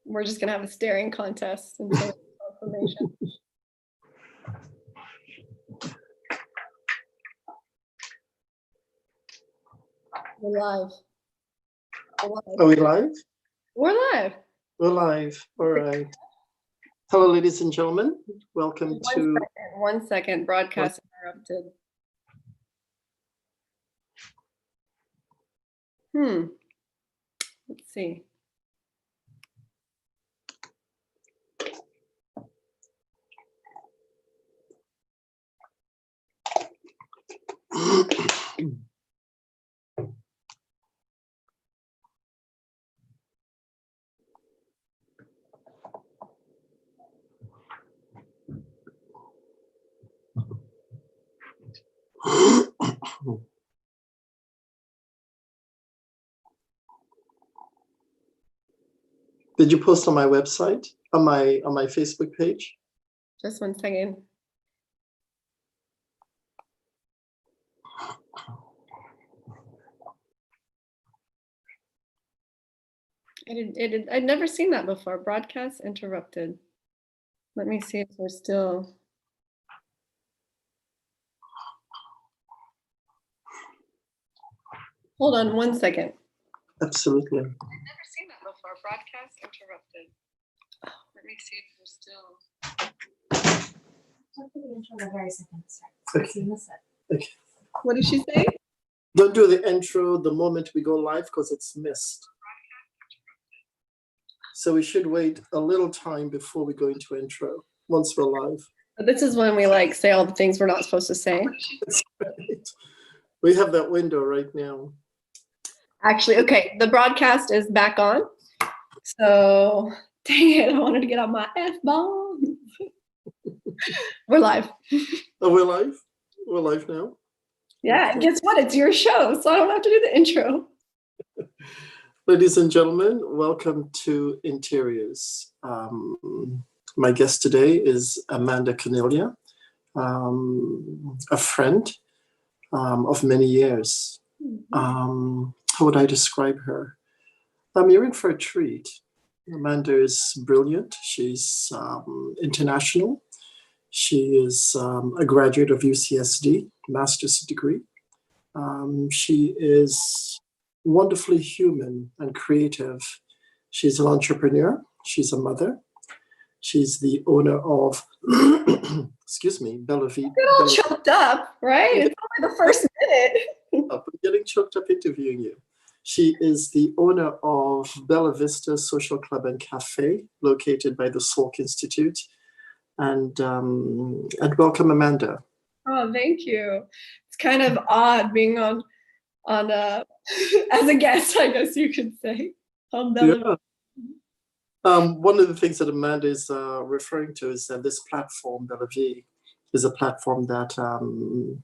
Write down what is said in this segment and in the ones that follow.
We're just gonna have a staring contest until confirmation. We're live. Are we live? We're live. We're live. All right. Hello, ladies and gentlemen. Welcome to. 1 second. Broadcast interrupted. Let's see. Did you post on my website, on my Facebook page? Just 1 second. I'd never seen that before. Broadcast interrupted. Let me see if we're still. Hold on 1 second. Absolutely. I've never seen that before. Broadcast interrupted. Let me see if we're still. Don't do the intro the very second it starts. Okay. You miss it. Okay. What did she say? Don't do the intro the moment we go live because it's missed. So we should wait a little time before we go into intro once we're live. This is when we like say all the things we're not supposed to say. That's right. We have that window right now. Actually, okay, the broadcast is back on. So, dang it, I wanted to get on my F-bomb. We're live. Oh, we're live? We're live now? Yeah, and guess what? It's your show, so I don't have to do the intro. Ladies and gentlemen, welcome to Interiors. My guest today is Amanda Cornelia, a friend of many years. How would I describe her? You're in for a treat. Amanda is brilliant. She's international. She is a graduate of UCSD, master's degree. She is wonderfully human and creative. She's an entrepreneur. She's a mother. She's the owner of, excuse me, BellaV. Get all choked up, right? It's only the first minute. I'm getting choked up interviewing you. She is the owner of Bella Vista Social Club and Cafe, located by the Salk Institute. And welcome, Amanda. Oh, thank you. It's kind of odd being on as a guest, I guess you could say. Yeah. One of the things that Amanda is referring to is that this platform, BellaV, is a platform that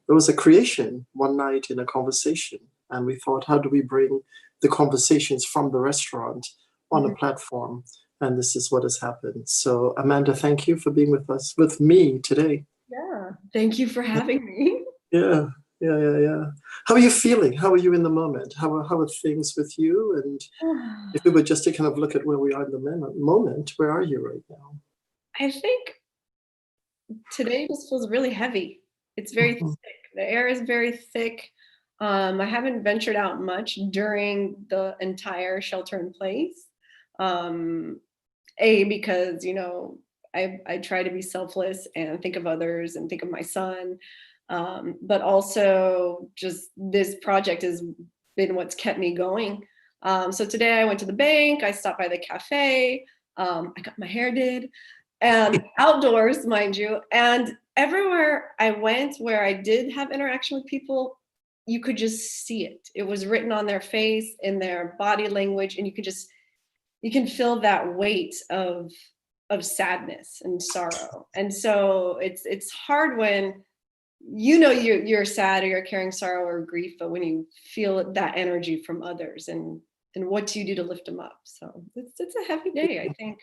it was a creation one night in a conversation. And we thought, how do we bring the conversations from the restaurant on a platform? And this is what has happened. So Amanda, thank you for being with me today. Yeah, thank you for having me. Yeah. How are you feeling? How are you in the moment? How are things with you? And if we were just to kind of look at where we are in the moment, where are you right now? I think today just feels really heavy. It's very thick. The air is very thick. I haven't ventured out much during the entire shelter in place. Because, I try to be selfless and think of others and think of my son. But also just this project has been what's kept me going. So today I went to the bank, I stopped by the cafe, I got my hair did, and outdoors, mind you. And everywhere I went where I did have interaction with people, you could just see it. It was written on their face, in their body language, and you can feel that weight of sadness and sorrow. And so it's hard when you're sad or you're carrying sorrow or grief, but when you feel that energy from others, and what do you do to lift them up? So it's a heavy day, I think.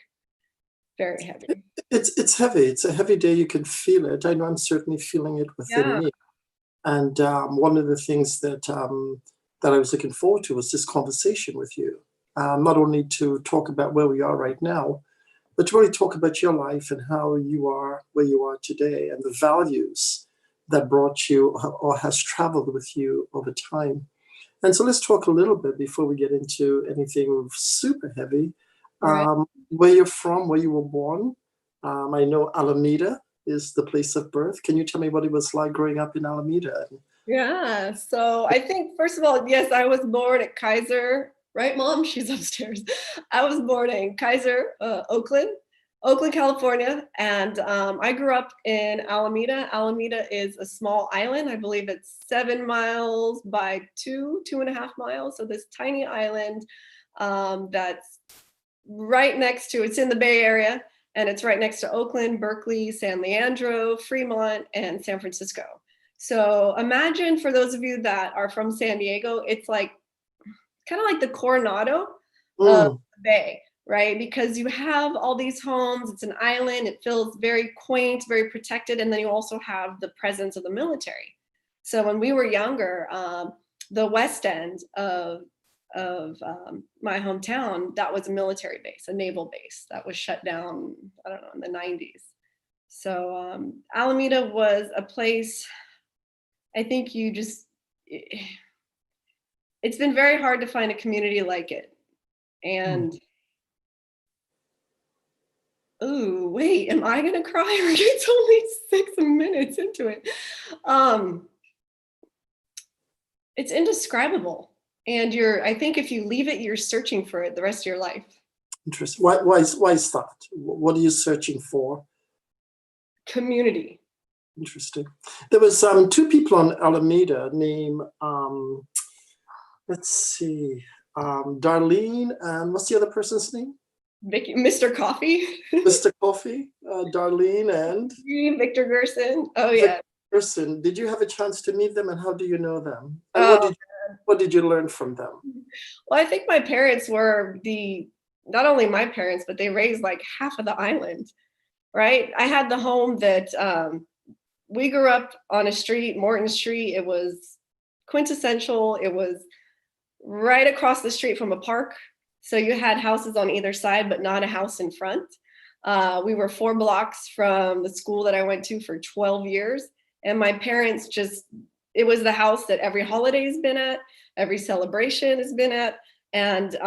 Very heavy. It's heavy. It's a heavy day. You can feel it. I know I'm certainly feeling it within me. And one of the things that I was looking forward to was this conversation with you. not only to talk about where we are right now, but to really talk about your life and how you are where you are today and the values that brought you or has traveled with you over time. And so let's talk a little bit before we get into anything super heavy. Right. Where you're from, where you were born. I know Alameda is the place of birth. Can you tell me what it was like growing up in Alameda? Yeah. So I think, first of all, yes, I was born at Kaiser, right, Mom? She's upstairs. I was born in Kaiser, Oakland, California. And I grew up in Alameda. Alameda is a small island. I believe it's 7 miles by 2.5 miles. So this tiny island that's right next to, it's in the Bay Area, and it's right next to Oakland, Berkeley, San Leandro, Fremont, and San Francisco. So imagine, for those of you that are from San Diego, it's like kind of like the Coronado of Mm, the Bay, right? Because you have all these homes, it's an island, it feels very quaint, very protected, and then you also have the presence of the military. So when we were younger, the west end of my hometown, that was a military base, a naval base that was shut down, I don't know, in the 90s. So Alameda was a place, I think it's been very hard to find a community like it. mm. And, ooh, wait, am I gonna cry? Or it's only 6 minutes into it. Um, it's indescribable. And I think if you leave it, you're searching for it the rest of your life. Interesting. Why is that? What are you searching for? Community. Interesting. There was two people on Alameda named, let's see, Darlene, and what's the other person's name? Vicky, Mr. Coffee. Mr. Coffee, Darlene, and Victor Gerson. Oh Victor yeah. Person. Did you have a chance to meet them, and how do you know them? And Oh, what did you learn from them? well, I think my parents were not only my parents, but they raised like half of the island, right? I had the home that we grew up on a street, Morton Street. It was quintessential. It was right across the street from a park. So you had houses on either side, but not a house in front. We were 4 blocks from the school that I went to for 12 years. And my parents it was the house that every holiday has been at, every celebration has been at, and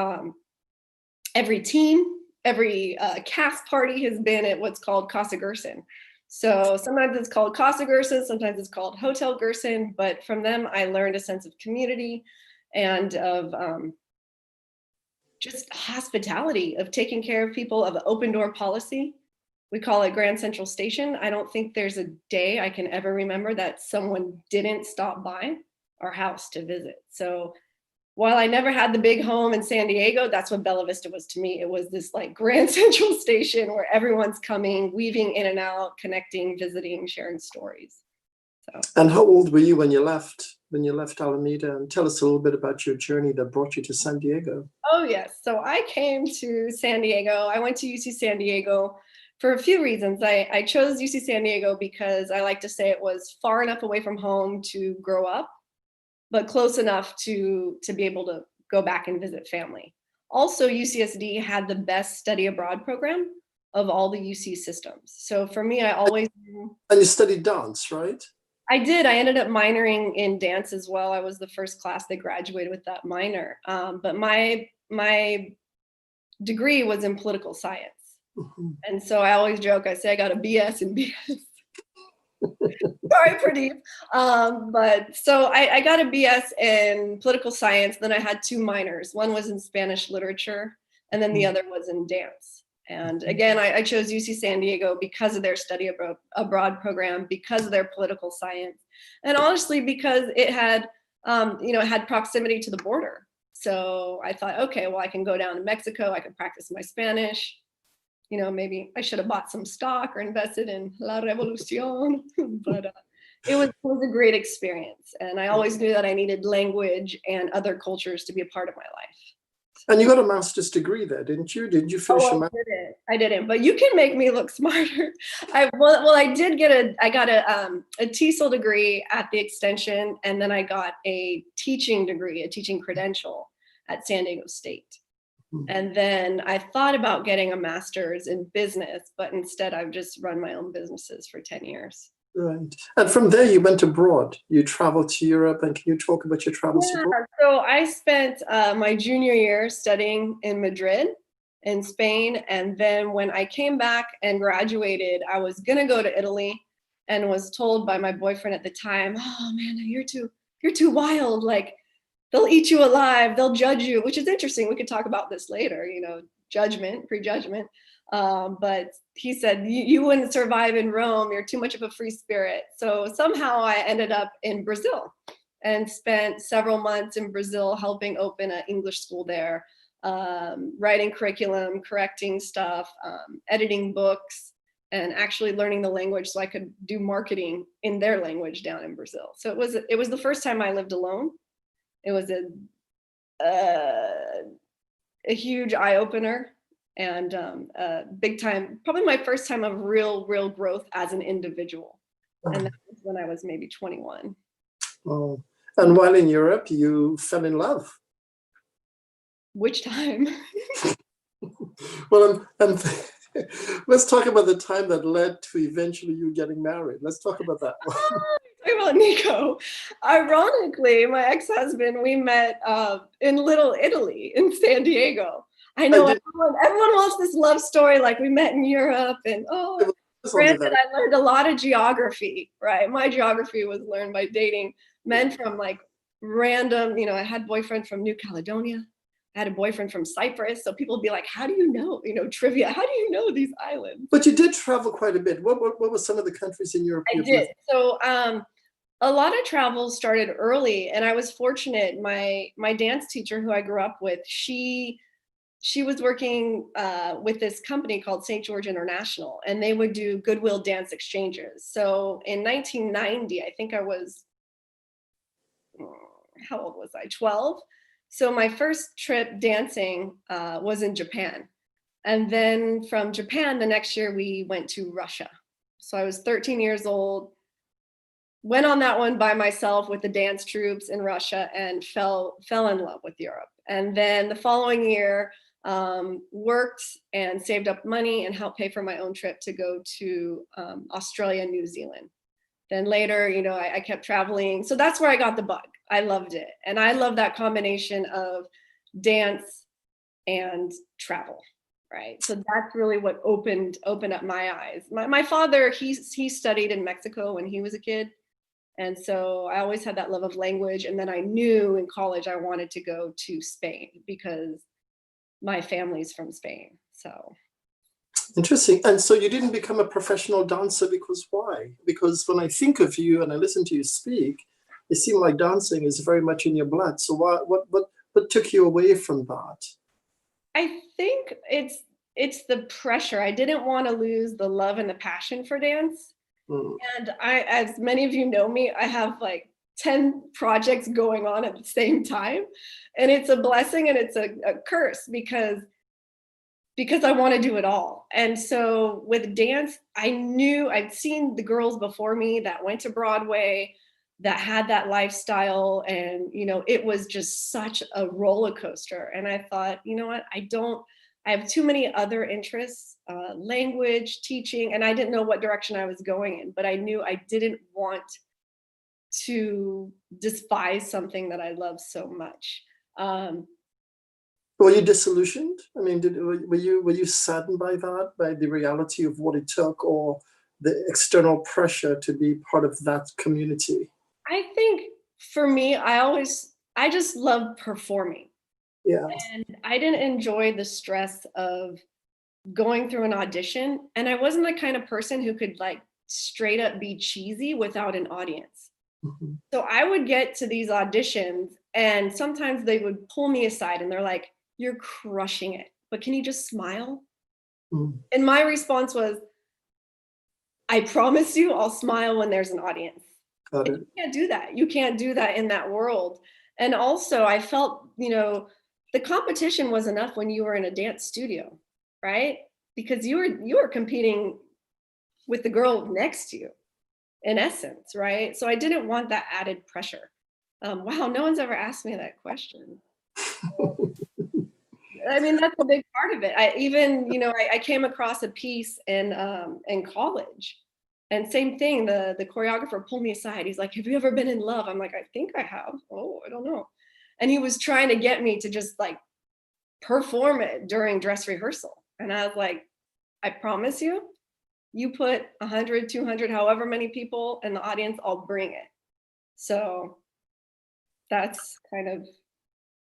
every team, every cast party has been at what's called Casa Gerson. So sometimes it's called Casa Gerson, sometimes it's called Hotel Gerson, but from them I learned a sense of community and of just hospitality, of taking care of people, of an open door policy. We call it Grand Central Station. I don't think there's a day I can ever remember that someone didn't stop by our house to visit. So while I never had the big home in San Diego, that's what Bella Vista was to me. It was this like Grand Central Station where everyone's coming, weaving in and out, connecting, visiting, sharing stories. So. And how old were you when you left Alameda? And tell us a little bit about your journey that brought you to San Diego. Oh yes, so I came to San Diego. I went to UC San Diego for a few reasons. I chose UC San Diego because I like to say it was far enough away from home to grow up, but close enough to be able to go back and visit family. Also, UCSD had the best study abroad program of all the UC systems. So for me, I always knew. And you studied dance, right? I did. I ended up minoring in dance as well. I was the first class that graduated with that minor. But my degree was in political science. Mm-hmm. And so I always joke, I say I got a BS in BS. Sorry, Pradeep. But so I got a BS in political science. Then I had 2 minors. One was in Spanish literature, and then the other was in dance. And again, I chose UC San Diego because of their study abroad program, because of their political science, and honestly, because it had, it had proximity to the border. So I thought, okay, well, I can go down to Mexico. I can practice my Spanish. Maybe I should have bought some stock or invested in La Revolucion, but it was a great experience. And I always knew that I needed language and other cultures to be a part of my life. And you got a master's degree there, didn't you? Did you finish a master's? I didn't, but you can make me look smarter. I got a TESOL degree at the extension, and then I got a teaching degree, a teaching credential at San Diego State. And then I thought about getting a master's in business, but instead I've just run my own businesses for 10 years. Right. And from there, you went abroad. You traveled to Europe. And can you talk about your travels Yeah, abroad? so I spent my junior year studying in Madrid in Spain. And then when I came back and graduated, I was gonna go to Italy and was told by my boyfriend at the time, oh man, you're too wild. Like they'll eat you alive, they'll judge you, which is interesting. We could talk about this later, judgment, prejudgment. But he said, you wouldn't survive in Rome. You're too much of a free spirit. So somehow I ended up in Brazil and spent several months in Brazil helping open an English school there, writing curriculum, correcting stuff, editing books, and actually learning the language so I could do marketing in their language down in Brazil. So it was the first time I lived alone. It was a huge eye opener and big time, probably my first time of real growth as an individual. And that was when I was maybe 21. Oh. And while in Europe, you fell in love. Which time? Well, and let's talk about the time that led to eventually you getting married. Let's talk about that one. Talk about Nico. Ironically, my ex-husband, we met in Little Italy in San Diego. I know everyone wants this love story, like we met in Europe and granted, I learned a lot of geography, right? My geography was learned by dating men from like random, I had boyfriend from New Caledonia. I had a boyfriend from Cyprus. So people would be like, how do you know, trivia, how do you know these islands? But you did travel quite a bit. What were some of the countries in Europe? I did. So a lot of travel started early and I was fortunate. My dance teacher who I grew up with, she was working with this company called St. George International, and they would do goodwill dance exchanges. So in 1990, I think I was, how old was I? 12. So my first trip dancing was in Japan. And then from Japan, the next year we went to Russia. So I was 13 years old, went on that one by myself with the dance troops in Russia and fell in love with Europe. And then the following year, worked and saved up money and helped pay for my own trip to go to Australia and New Zealand. Then later, I kept traveling. So that's where I got the bug. I loved it. And I love that combination of dance and travel, right? So that's really what opened up my eyes. My father, he studied in Mexico when he was a kid. And so I always had that love of language. And then I knew in college I wanted to go to Spain because my family's from Spain. So interesting. And so you didn't become a professional dancer because why? Because when I think of you and I listen to you speak, it seems like dancing is very much in your blood. So what took you away from that? I think it's the pressure. I didn't want to lose the love and the passion for dance. And as many of you know me, I have like 10 projects going on at the same time. And it's a blessing and it's a curse because I want to do it all. And so with dance, I knew I'd seen the girls before me that went to Broadway, that had that lifestyle. And, it was just such a roller coaster. And I thought, you know what, I have too many other interests, language, teaching, and I didn't know what direction I was going in, but I knew I didn't want to despise something that I love so much. Were you disillusioned? I mean, were you saddened by that, by the reality of what it took, or the external pressure to be part of that community? I think for me, I just love performing. Yeah. And I didn't enjoy the stress of going through an audition. And I wasn't the kind of person who could like straight up be cheesy without an audience. Mm-hmm. So I would get to these auditions and sometimes they would pull me aside and they're like, you're crushing it, but can you just smile? Mm. And my response was, I promise you I'll smile when there's an audience. You can't do that. You can't do that in that world. And also I felt, the competition was enough when you were in a dance studio, right? Because you were competing with the girl next to you, in essence, right? So I didn't want that added pressure. Wow, no one's ever asked me that question. I mean, that's a big part of it. I even, I came across a piece in college, and same thing. The choreographer pulled me aside. He's like, "Have you ever been in love?" I'm like, "I think I have." "Oh, I don't know." And he was trying to get me to just like perform it during dress rehearsal, and I was like, "I promise you, you put 100, 200, however many people in the audience, I'll bring it." So that's kind of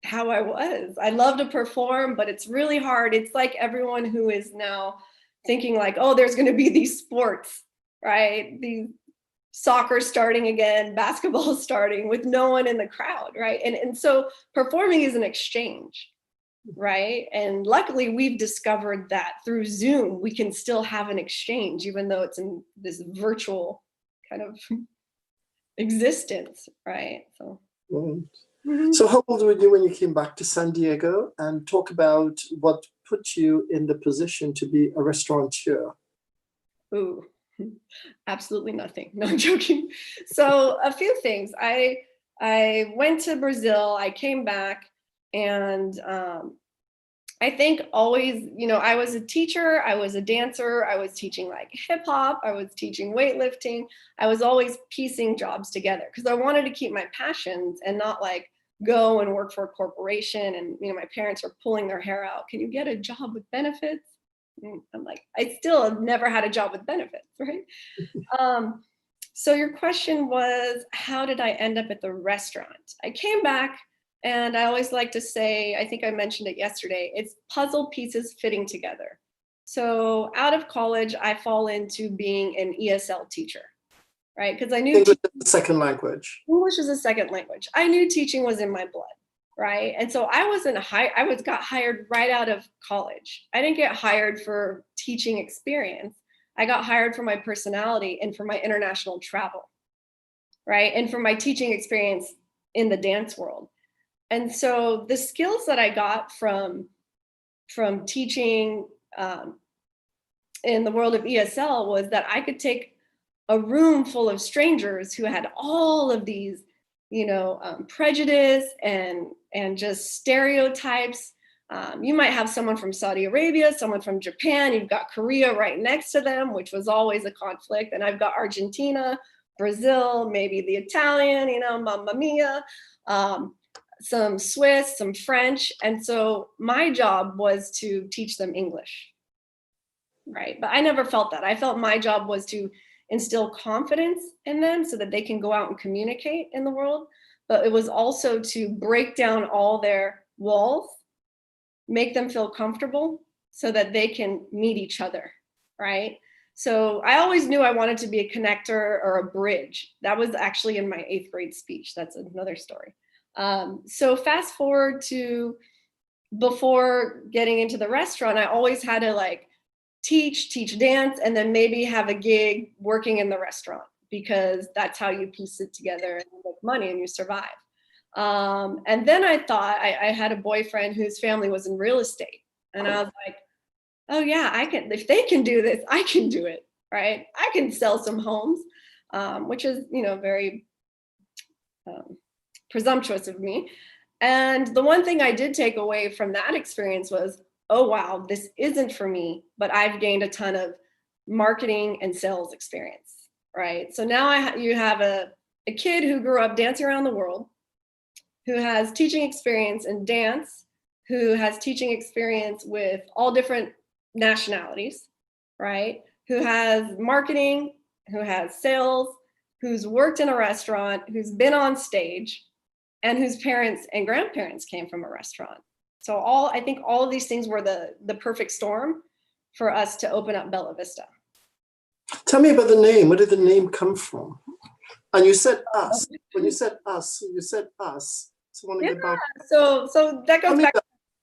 how I was. I love to perform, but it's really hard. It's like everyone who is now thinking like, oh, there's going to be these sports, right? These soccer starting again, basketball starting with no one in the crowd, right? And so performing is an exchange, right? And luckily we've discovered that through Zoom, we can still have an exchange, even though it's in this virtual kind of existence, right? So. Right. Mhm. So how old were you when you came back to San Diego? And talk about what put you in the position to be a restaurateur. Ooh, absolutely nothing. No, I'm joking. So a few things. I went to Brazil. I came back, and I think always, I was a teacher. I was a dancer. I was teaching like hip hop. I was teaching weightlifting. I was always piecing jobs together because I wanted to keep my passions and not like go and work for a corporation. And my parents were pulling their hair out. Can you get a job with benefits? I'm like, I still have never had a job with benefits, right? So your question was, how did I end up at the restaurant? I came back, and I always like to say, I think I mentioned it yesterday, it's puzzle pieces fitting together. So out of college, I fall into being an ESL teacher, right? Because I knew English is the second language. English is a second language. I knew teaching was in my blood, right? And so got hired right out of college. I didn't get hired for teaching experience. I got hired for my personality and for my international travel, right? And for my teaching experience in the dance world. And so the skills that I got from teaching in the world of ESL was that I could take a room full of strangers who had all of these, prejudice and just stereotypes. You might have someone from Saudi Arabia, someone from Japan. You've got Korea right next to them, which was always a conflict. And I've got Argentina, Brazil, maybe the Italian, Mamma Mia, some Swiss, some French. And so my job was to teach them English, right? But I never felt that. I felt my job was to instill confidence in them so that they can go out and communicate in the world. But it was also to break down all their walls, make them feel comfortable so that they can meet each other, right? So I always knew I wanted to be a connector or a bridge. That was actually in my 8th grade speech. That's another story. So fast forward to before getting into the restaurant, I always had to like teach dance, and then maybe have a gig working in the restaurant, because that's how you piece it together and you make money and you survive. And then I thought I had a boyfriend whose family was in real estate. And I was like, oh yeah, if they can do this, I can do it, right? I can sell some homes, which is, very presumptuous of me. And the one thing I did take away from that experience was, oh, wow, this isn't for me, but I've gained a ton of marketing and sales experience, right? So now you have a kid who grew up dancing around the world, who has teaching experience in dance, who has teaching experience with all different nationalities, right? Who has marketing, who has sales, who's worked in a restaurant, who's been on stage, and whose parents and grandparents came from a restaurant. So I think all of these things were the perfect storm for us to open up Bella Vista. Tell me about the name. Where did the name come from? And you said us. When you said us, you said us. So I want to get back. So that goes back.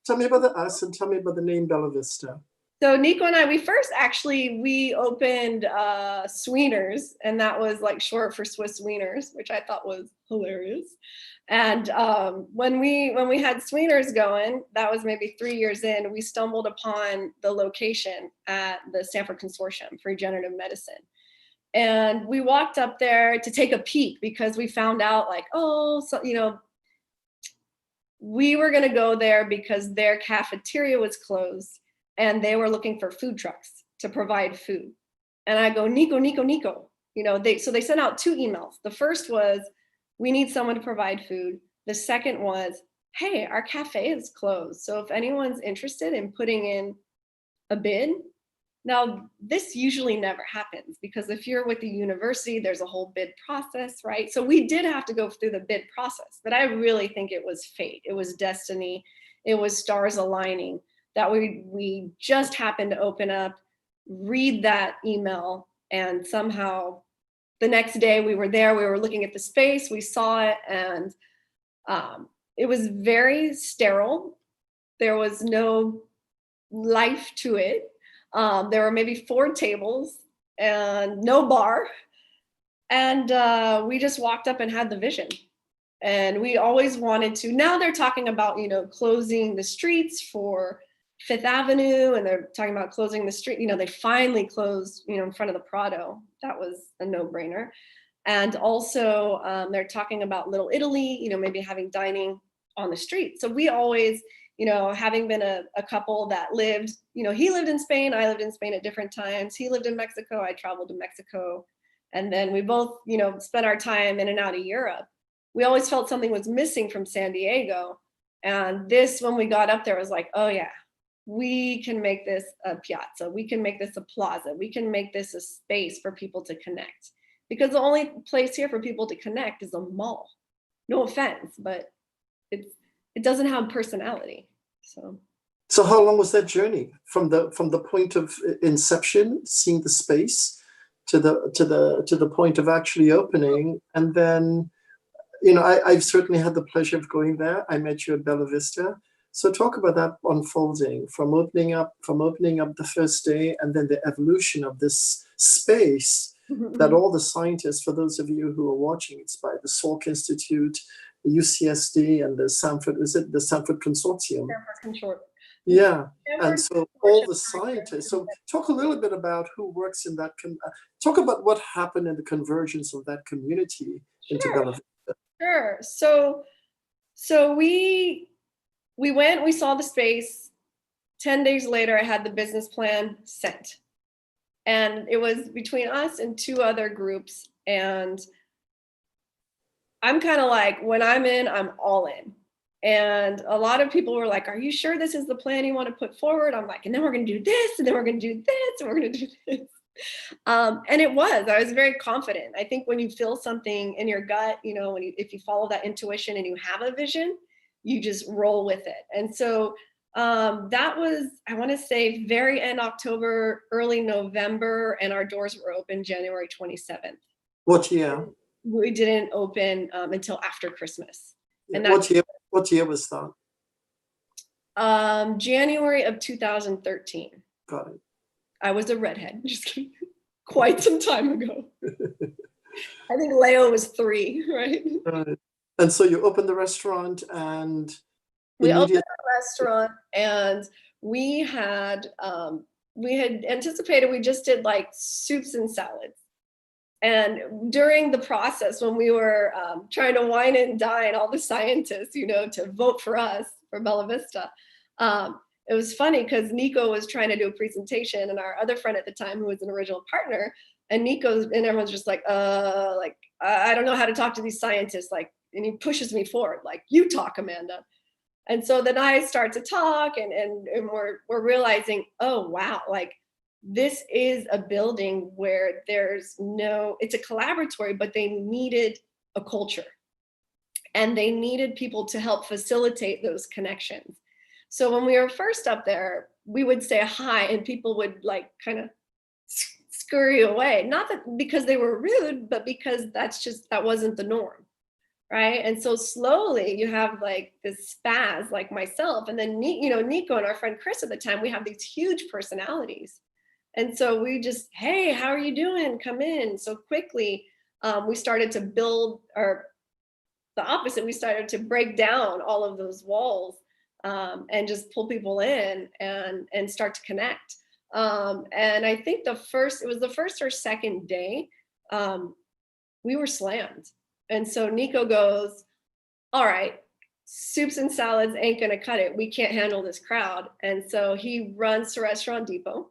Tell me about the us, and tell me about the name Bella Vista. So Nico and I, we opened Sweeners, and that was like short for Swiss Wieners, which I thought was hilarious. And when we had Sweeners going, that was maybe 3 years in, we stumbled upon the location at the Stanford Consortium for Regenerative Medicine. And we walked up there to take a peek because we found out like, we were going to go there because their cafeteria was closed and they were looking for food trucks to provide food. And I go, Nico, so they sent out 2 emails. The first was, we need someone to provide food. The second was, hey, our cafe is closed. So if anyone's interested in putting in a bid. Now, this usually never happens because if you're with the university, there's a whole bid process, right? So we did have to go through the bid process, but I really think it was fate. It was destiny. It was stars aligning that we just happened to open up, read that email, and somehow the next day we were there, we were looking at the space, we saw it, and it was very sterile. There was no life to it. There were maybe 4 tables and no bar. And we just walked up and had the vision. And we always wanted to, now they're talking about, closing the streets for 5th Avenue, and they're talking about closing the street. They finally closed, in front of the Prado. That was a no-brainer. And also they're talking about Little Italy, maybe having dining on the street. So we always, having been a couple that lived, he lived in Spain, I lived in Spain at different times. He lived in Mexico, I traveled to Mexico. And then we both, spent our time in and out of Europe. We always felt something was missing from San Diego. And this, when we got up there, was like, oh yeah, we can make this a piazza. We can make this a plaza. We can make this a space for people to connect. Because the only place here for people to connect is a mall. No offense, but it doesn't have personality. So how long was that journey from the point of inception, seeing the space, to the point of actually opening? And then, I've certainly had the pleasure of going there. I met you at Bella Vista. So talk about that unfolding from opening up the first day, and then the evolution of this space that all the scientists, for those of you who are watching, it's by the Salk Institute, the UCSD, and the Sanford Consortium. Yeah, and so all the scientists. So talk a little bit about who works in that. Talk about what happened in the convergence of that community into Bella Vista. Sure. So we went. We saw the space. 10 days later, I had the business plan sent, and it was between us and 2 other groups. And I'm kind of like, when I'm in, I'm all in. And a lot of people were like, are you sure this is the plan you want to put forward? I'm like, and then we're going to do this, and then we're going to do this, and we're going to do this. And I was very confident. I think when you feel something in your gut, if you follow that intuition and you have a vision, you just roll with it. And so that was, I want to say, very end October, early November, and our doors were open January 27th. What year? We didn't open until after Christmas. And what year was that? January of 2013. Got it. I was a redhead, just kidding. Quite some time ago. I think Leo was 3, right? And so you opened the restaurant, and we opened the restaurant, and we had anticipated, we just did like soups and salads. And during the process, when we were trying to wine and dine all the scientists, to vote for us, for Bella Vista, it was funny because Nico was trying to do a presentation, and our other friend at the time, who was an original partner, and everyone's just like, I don't know how to talk to these scientists, and he pushes me forward, like, you talk, Amanda. And so then I start to talk, and we're realizing, oh wow, this is a building where it's a collaboratory, but they needed a culture, and they needed people to help facilitate those connections. So when we were first up there, we would say hi, and people would kind of scurry away. Not that because they were rude, but because that wasn't the norm, right? And so slowly you have this spaz, like myself, and then Nico and our friend Chris at the time, we have these huge personalities. And so we just, hey, how are you doing? Come in. So quickly, we started to build, or the opposite, we started to break down all of those walls. And just pull people in and start to connect. And I think it was the first or second day, we were slammed. And so Nico goes, all right, soups and salads ain't gonna cut it. We can't handle this crowd. And so he runs to Restaurant Depot,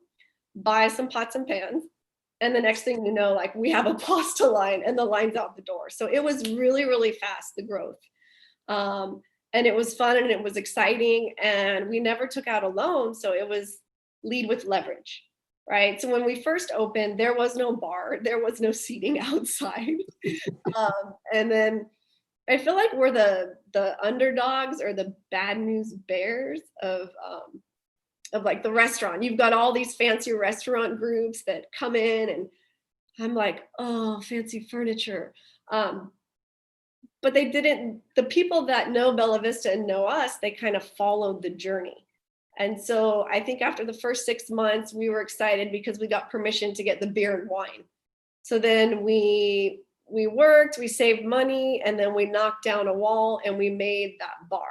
buys some pots and pans. And the next thing you know, like we have a pasta line and the line's out the door. So it was really, really fast, the growth. And it was fun and it was exciting. And we never took out a loan. So it was lead with leverage, right? So when we first opened, there was no bar, there was no seating outside. And then I feel like we're the underdogs or the bad news bears of like the restaurant. You've got all these fancy restaurant groups that come in and I'm like, oh, fancy furniture. But they didn't, the people that know Bella Vista and know us, they kind of followed the journey. And so I think after the first 6 months, we were excited because we got permission to get the beer and wine. So then we worked, we saved money, and then we knocked down a wall and we made that bar.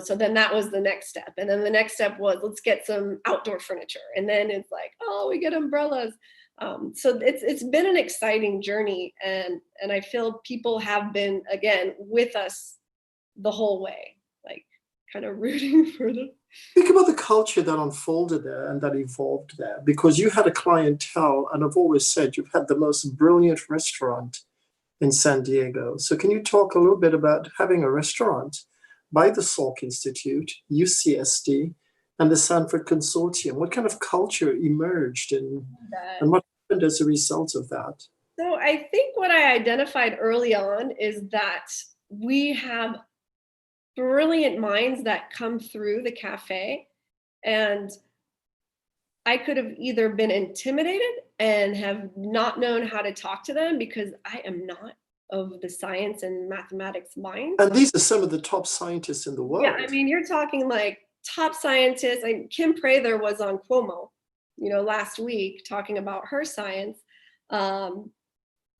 So then that was the next step. And then the next step was, let's get some outdoor furniture. And then it's like, oh, we get umbrellas. So it's been an exciting journey. And I feel people have been, again, with us the whole way, like kind of rooting for them. Think about the culture that unfolded there and that evolved there, because you had a clientele, and I've always said you've had the most brilliant restaurant in San Diego. So can you talk a little bit about having a restaurant by the Salk Institute, UCSD, and the Sanford Consortium? What kind of culture emerged and what happened as a result of that? So I think what I identified early on is that we have brilliant minds that come through the cafe, and I could have either been intimidated and have not known how to talk to them because I am not of the science and mathematics mind. And these are some of the top scientists in the world. Yeah, I mean, you're talking like top scientists. Kim Prather was on Cuomo, last week talking about her science. One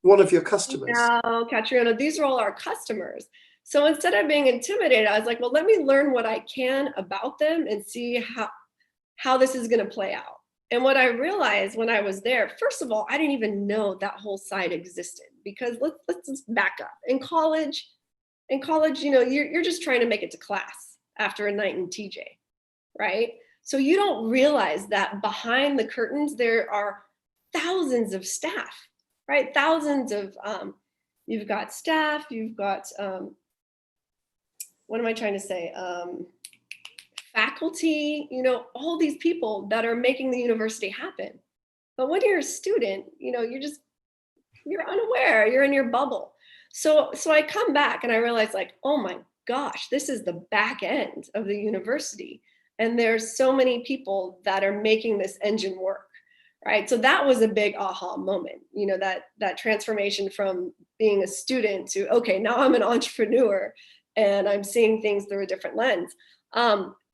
of your customers. Now, Catriona, these are all our customers. So instead of being intimidated, I was like, well, let me learn what I can about them and see how this is going to play out. And what I realized when I was there, first of all, I didn't even know that whole side existed, because let's just back up. In college, you're just trying to make it to class after a night in TJ, right? So you don't realize that behind the curtains, there are thousands of staff, right? Thousands of, you've got staff, you've got, what am I trying to say? Faculty, all these people that are making the university happen. But when you're a student, you're unaware, you're in your bubble. So I come back and I realize, like, oh my gosh, this is the back end of the university. And there's so many people that are making this engine work, right? So that was a big aha moment, that transformation from being a student to, okay, now I'm an entrepreneur and I'm seeing things through a different lens.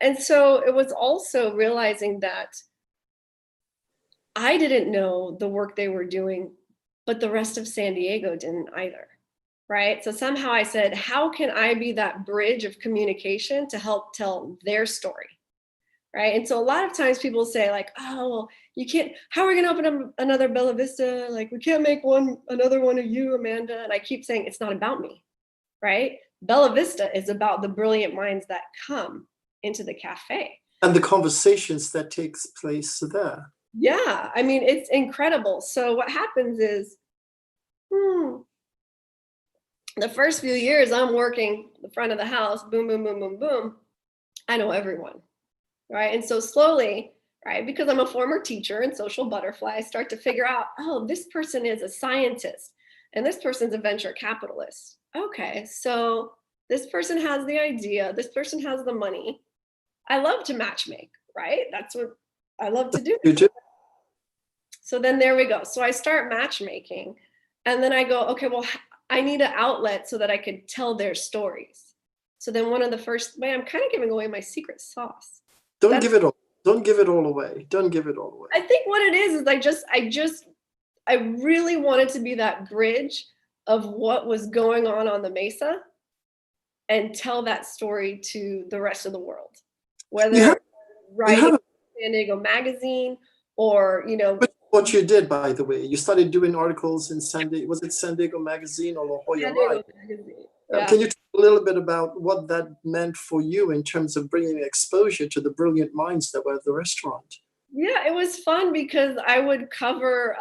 And so it was also realizing that I didn't know the work they were doing, but the rest of San Diego didn't either, right? So somehow I said, how can I be that bridge of communication to help tell their story, right? And so a lot of times people say, like, oh, well, you can't, how are we gonna open up another Bella Vista? Like, we can't make another one of you, Amanda. And I keep saying, it's not about me, right? Bella Vista is about the brilliant minds that come into the cafe. And the conversations that takes place there. Yeah, I mean, it's incredible. So what happens is, the first few years I'm working the front of the house, boom, boom, boom, boom, boom. I know everyone, right? And so slowly, right, because I'm a former teacher and social butterfly, I start to figure out, oh, this person is a scientist and this person's a venture capitalist. Okay, so this person has the idea, this person has the money. I love to matchmake, right? That's what I love to do. You do? So then there we go. So I start matchmaking and then I go, okay, well, I need an outlet so that I could tell their stories. So then one of the first, I'm kind of giving away my secret sauce. Don't give it all. Don't give it all away. Don't give it all away. I think what it is I really wanted to be that bridge of what was going on the Mesa and tell that story to the rest of the world. Whether writing San Diego Magazine or, What you did, by the way, you started doing articles in San Diego, was it San Diego Magazine or La Jolla San Diego Live? Magazine. Yeah. Can you talk a little bit about what that meant for you in terms of bringing exposure to the brilliant minds that were at the restaurant? Yeah, it was fun because I would cover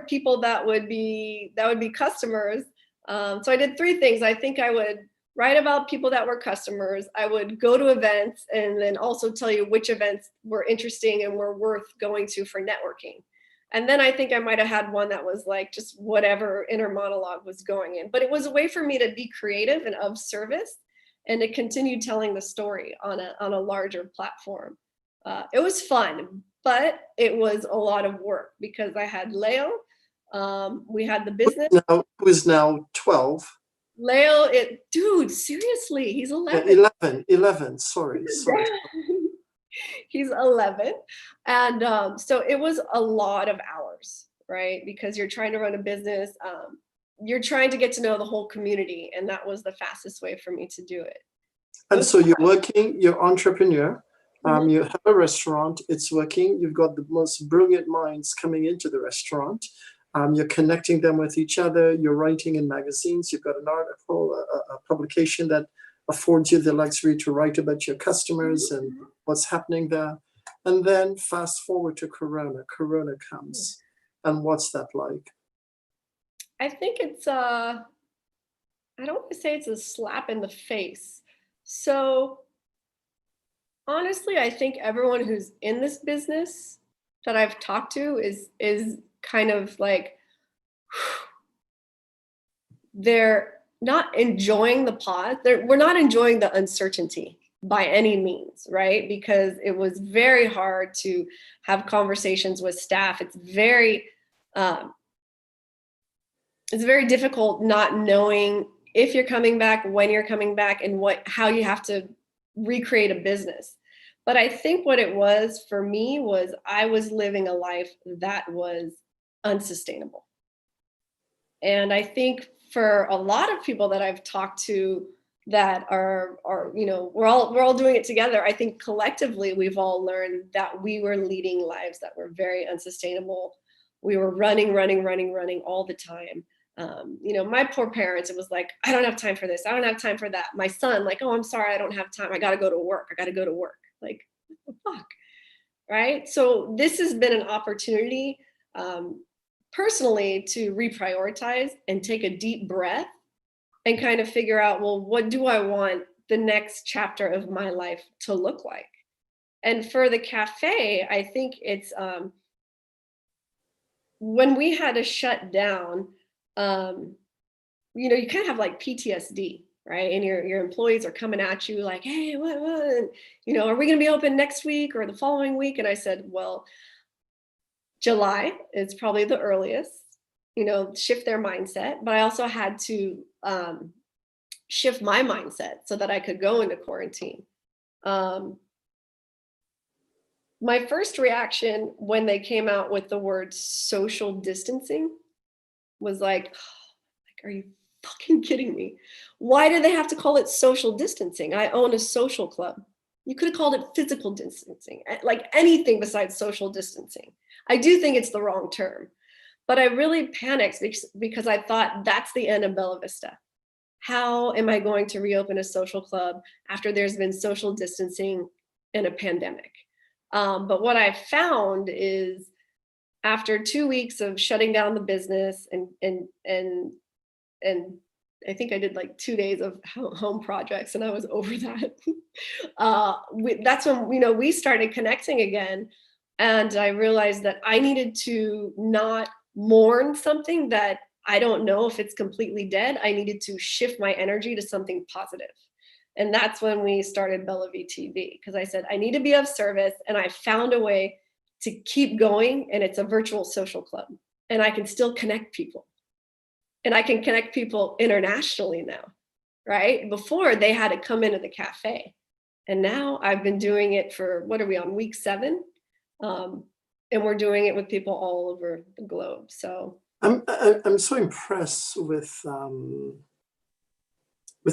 people that would be customers. So I did three things. I think I would write about people that were customers. I would go to events and then also tell you which events were interesting and were worth going to for networking. And then I think I might have had one that was like just whatever inner monologue was going in. But it was a way for me to be creative and of service and to continue telling the story on a larger platform. It was fun, but it was a lot of work because I had Leo. We had the business. Who is now 12? Leo, dude, seriously, he's 11. 11, sorry. He's 11. And so it was a lot of hours, right? Because you're trying to run a business. You're trying to get to know the whole community. And that was the fastest way for me to do it. And so you're working, you're entrepreneur. Mhm. You have a restaurant, it's working. You've got the most brilliant minds coming into the restaurant. You're connecting them with each other. You're writing in magazines. You've got an article, a publication that affords you the luxury to write about your customers and what's happening there. And then fast forward to Corona. Corona comes. And what's that like? I think it's I don't want to say it's a slap in the face. So honestly, I think everyone who's in this business that I've talked to is kind of like they're not enjoying the pause. We're not enjoying the uncertainty by any means, right? Because it was very hard to have conversations with staff. It's very difficult not knowing if you're coming back, when you're coming back, and how you have to recreate a business. But I think what it was for me was I was living a life that was unsustainable. And I think for a lot of people that I've talked to that are we're all doing it together. I think collectively we've all learned that we were leading lives that were very unsustainable. We were running all the time. My poor parents, it was like, I don't have time for this. I don't have time for that. My son, like, oh, I'm sorry, I don't have time. I got to go to work. Like, what the fuck? Right. So this has been an opportunity personally to reprioritize and take a deep breath and kind of figure out, well, what do I want the next chapter of my life to look like? And for the cafe, I think it's when we had to shut down, you kind of have like PTSD, right? And your employees are coming at you like, hey, what? And, are we going to be open next week or the following week? And I said, well, July is probably the earliest, shift their mindset. But I also had to shift my mindset so that I could go into quarantine. My first reaction when they came out with the word social distancing was like, are you fucking kidding me? Why did they have to call it social distancing? I own a social club. You could have called it physical distancing, like anything besides social distancing. I do think it's the wrong term, but I really panicked because I thought that's the end of Bella Vista. How am I going to reopen a social club after there's been social distancing in a pandemic? But what I found is after 2 weeks of shutting down the business and I think I did like 2 days of home projects and I was over that. That's when, we started connecting again. And I realized that I needed to not mourn something that I don't know if it's completely dead. I needed to shift my energy to something positive. And that's when we started BellaV TV, because I said, I need to be of service. And I found a way to keep going. And it's a virtual social club. And I can still connect people. And I can connect people internationally now, right? Before they had to come into the cafe. And now I've been doing it for, what are we on, week 7? And we're doing it with people all over the globe. So I'm so impressed with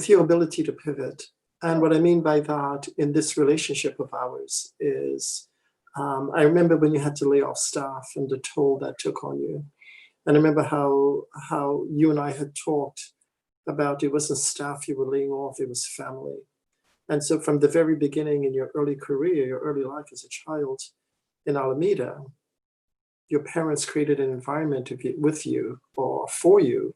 your ability to pivot. And what I mean by that in this relationship of ours is, I remember when you had to lay off staff and the toll that took on you. And I remember how you and I had talked about it wasn't staff you were laying off, it was family. And so from the very beginning in your early career, your early life as a child in Alameda, your parents created an environment with you or for you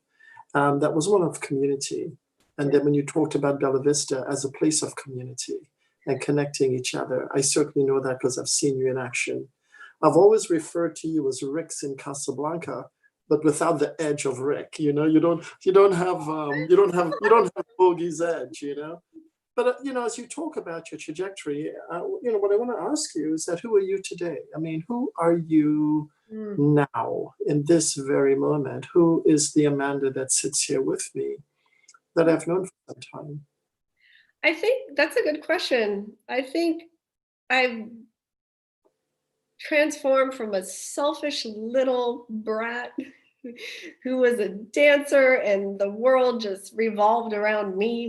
that was one of community. And then when you talked about Bella Vista as a place of community and connecting each other, I certainly know that because I've seen you in action. I've always referred to you as Rick's in Casablanca, but without the edge of Rick. You know, you don't have Bogey's edge. You know, but as you talk about your trajectory, what I want to ask you is that who are you today? I mean, who are you now in this very moment? Who is the Amanda that sits here with me that I've known for some time? I think that's a good question. I think I've transformed from a selfish little brat who was a dancer and the world just revolved around me,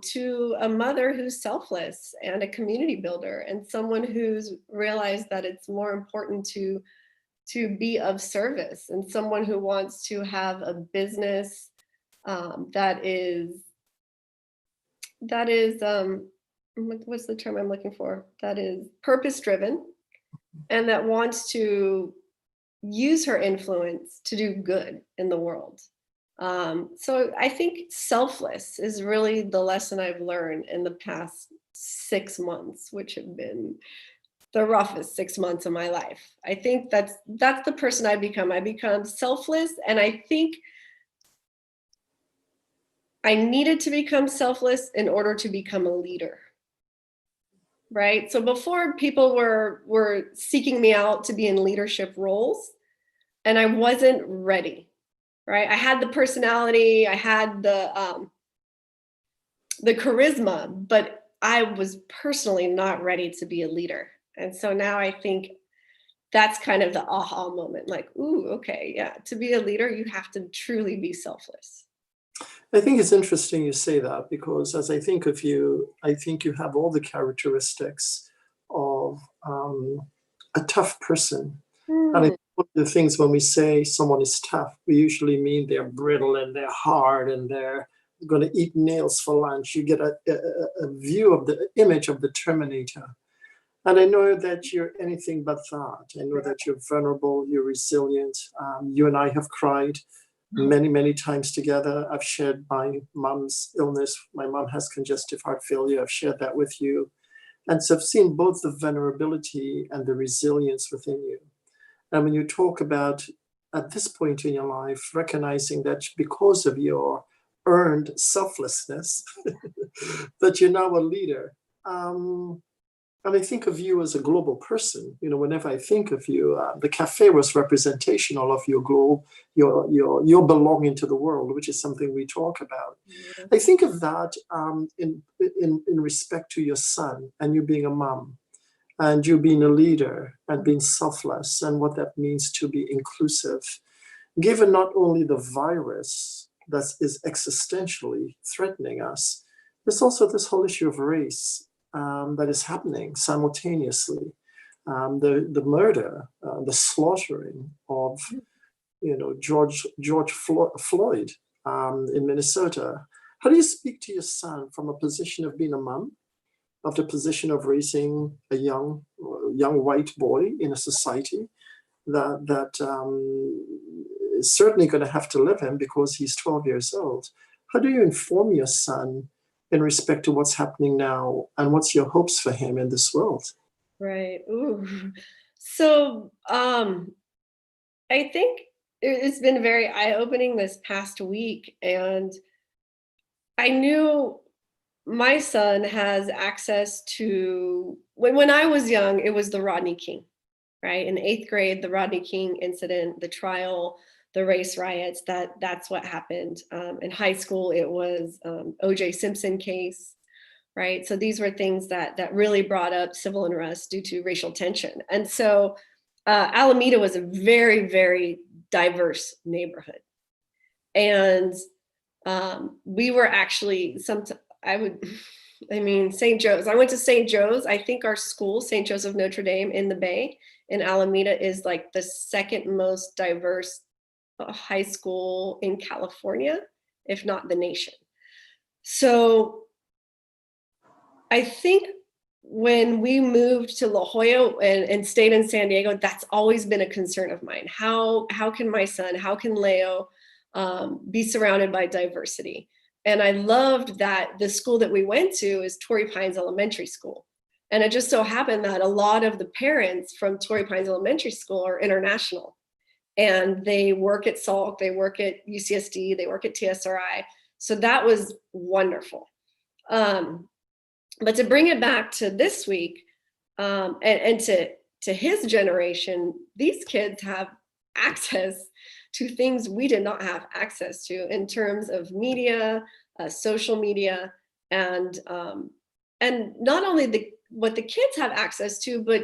to a mother who's selfless and a community builder and someone who's realized that it's more important to be of service, and someone who wants to have a business that is what's the term I'm looking for? That is purpose driven and that wants to use her influence to do good in the world. So I think selfless is really the lesson I've learned in the past 6 months, which have been the roughest 6 months of my life. I think that's the person I become. I become selfless, and I think I needed to become selfless in order to become a leader. Right? So before, people were seeking me out to be in leadership roles, and I wasn't ready. Right? I had the personality, I had the charisma, but I was personally not ready to be a leader. And so now I think that's kind of the aha moment, like, ooh, okay, yeah, to be a leader, you have to truly be selfless. I think it's interesting you say that, because as I think of you, I think you have all the characteristics of a tough person. And I think one of the things when we say someone is tough, we usually mean they're brittle and they're hard and they're going to eat nails for lunch. You get a view of the image of the Terminator. And I know that you're anything but that. I know that you're vulnerable, you're resilient. You and I have cried many, many times together. I've shared my mom's illness. My mom has congestive heart failure. I've shared that with you. And so I've seen both the vulnerability and the resilience within you. And when you talk about, at this point in your life, recognizing that because of your earned selflessness, that you're now a leader. And I think of you as a global person. Whenever I think of you, the cafe was representational of your globe, your belonging to the world, which is something we talk about. Mm-hmm. I think of that in respect to your son and you being a mom and you being a leader and being selfless and what that means to be inclusive, given not only the virus that is existentially threatening us, there's also this whole issue of race. That is happening simultaneously. The murder, the slaughtering of, George Floyd in Minnesota. How do you speak to your son from a position of being a mom, of the position of raising a young white boy in a society that is certainly going to have to live in because he's 12 years old? How do you inform your son in respect to what's happening now, and what's your hopes for him in this world? Right. Ooh. So I think it's been very eye-opening this past week, and I knew my son has access to, when I was young, it was the Rodney King, right? In 8th grade, the Rodney King incident, the trial, the race riots, that's what happened. In high school, it was O.J. Simpson case, right? So these were things that really brought up civil unrest due to racial tension. And so Alameda was a very, very diverse neighborhood. And we were actually, St. Joe's. I went to St. Joe's. I think our school, St. Joseph Notre Dame in the Bay in Alameda, is like the second most diverse high school in California, if not the nation. So I think when we moved to La Jolla and stayed in San Diego, that's always been a concern of mine. How can my son, how can Leo be surrounded by diversity? And I loved that the school that we went to is Torrey Pines Elementary School. And it just so happened that a lot of the parents from Torrey Pines Elementary School are international. And they work at Salk, they work at UCSD, they work at TSRI. So that was wonderful. But to bring it back to this week, and to his generation, these kids have access to things we did not have access to in terms of media, social media, and not only what the kids have access to, but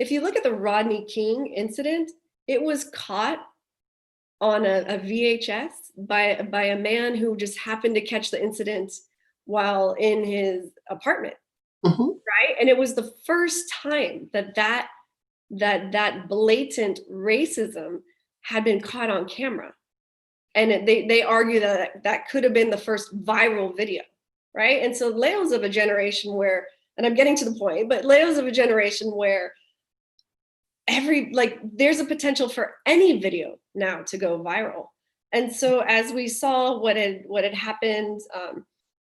if you look at the Rodney King incident, it was caught on a VHS by a man who just happened to catch the incident while in his apartment, right? And it was the first time that blatant racism had been caught on camera. And they argue that could have been the first viral video, right? And so Leo's of a generation where, and I'm getting to the point, but Leo's of a generation where there's a potential for any video now to go viral. And so as we saw what had happened,